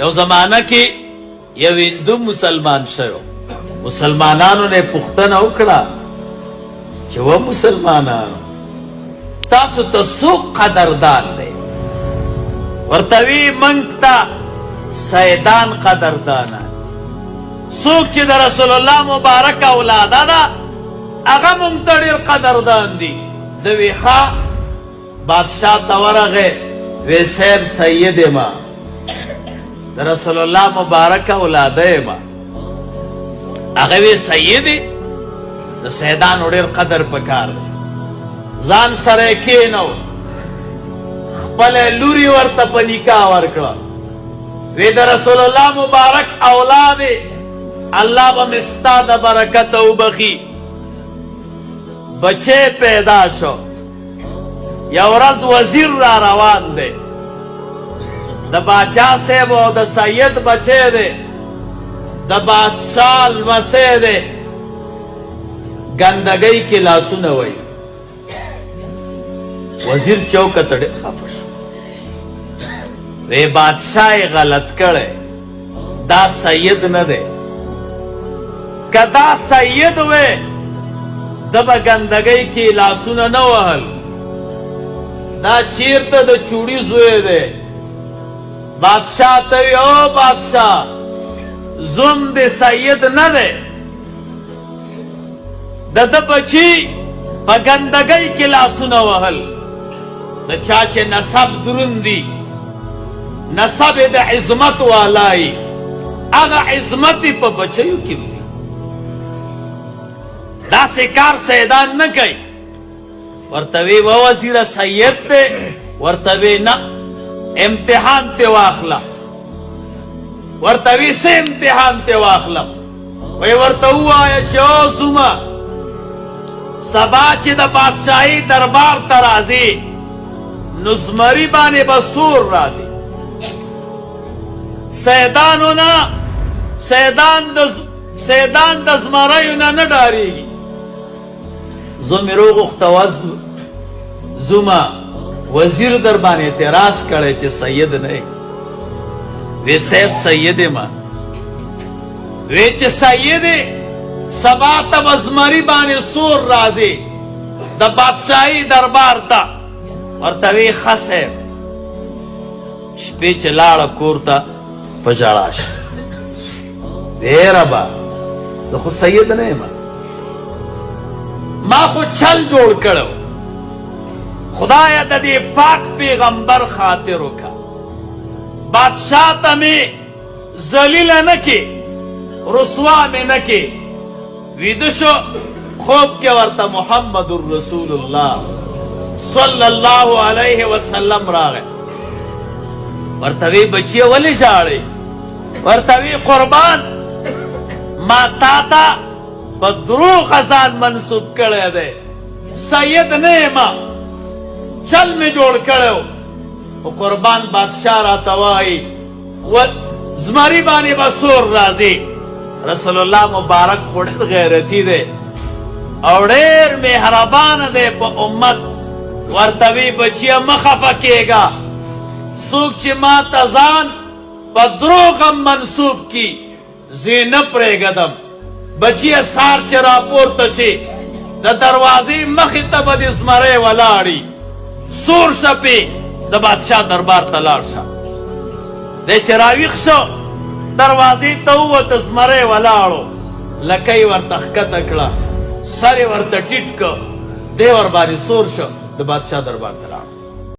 You زمانہ کې you Hindu مسلمان شو. مسلمانانو نه پوښتنه وکړه چې و مسلمانانو تاسو ته څوک قدردان دی؟ ورته وی موږ ته سیدان قدردانان دي. څوک چې د رسول الله مبارک اولاده ده هغه موږ ته ډېر قدردان دي. د وی ښه بادشاه ته ورغی وی صاحب سید ما د رسول الله مبارک اولاده ما. هغه وی سید د سیدانو ډېر قدر پکار دی. ځان سره کېنو خپل لوري ورته په نکاح ورکړه. وی د رسول الله مبارک اولاد الله به مې ستا د برکت وبخي. بچه پیدا شو. یو ورځ وزیر را روان دی د باچا صاحب او د سید بچه دی د بادشاه لمسی دی. ګندګۍ کې لاسونه وی. وزیر چوکه ته ډېر خفه شو. وی بادشاه یې غلط کړی. دا سید نه دی. که دا سید وی د به ګندګۍ کې لاسونه نه وهل. دا چیرته د چوړي زوی دی. بادشاه ته وی او بادشاه زوم د سید نه دی. د ده بچي په ګندګۍ کې لاسونه وهل. د چا چې نسب دروند دی نسب د عظمت والای هغه عظمت په بچیو کې وي. داسې کار سیدان نه کوي. ورته وی و وزیره سید دی. ورته وی نه امتحان ته واخله. ورته وی څه امتحان ته واخلم؟ وی ورته ووایه چې او زومه سبا چې د بادشاهي دربار ته راځي نو زمري باندې به سور راځي. سیدانو نه سیدان د زمریو نه نه ډارېږي. زه مې روغوخته زومه وزیر در باندې اعتراض کړی چې سید نه یې. وی صاحب سید ما. وی چې سید سبا ته به زمري باندې سور راځي د بادشاهي دربار ته. ورته وی ښه صاحب. شپې چې لاړه کور ته په ژړا شي. وی ربه زه خو سید نه یم. ما خو چل جوړ کړو. خدایه د دې پاک پیغمبر خاطر وکړه. بادشاه ته مې ذلیله نه کې رسوا مې نه کې. ویده شو خوب کې ورته محمد رسول الله صلی الله علیه وسلم راغی. ورته وی بچیه ولې ژاړې؟ ورته وی قربان ما تا ته په دروغ ځان منسوب کړی دی. سید نه یم چل مې جوړ کړی و. قربان بادشاه راته وایي زمري باندې به سور راځي. رسول الله مبارک خو ډېر غیرتي دی او ډېر مهربانه دی په امت. ورته وی بچیه مه خفه کېږه. څوک چې ما ته ځان په دروغ منسوب کي زه یې نه پرېږدم. بچیه سار چې راپورته شي د دروازې مخې ته به دې زمری ولاړي. سور شپې د بادشاه دربار ته لاړ شه. دی چې راویښ شو دروازې ته ووته. زمری ولاړو. لکۍ ورته ښکته کړه. سر یې ورته ټیټ که. دی ورباندې سور شو د بادشاه دربار ته لاړ.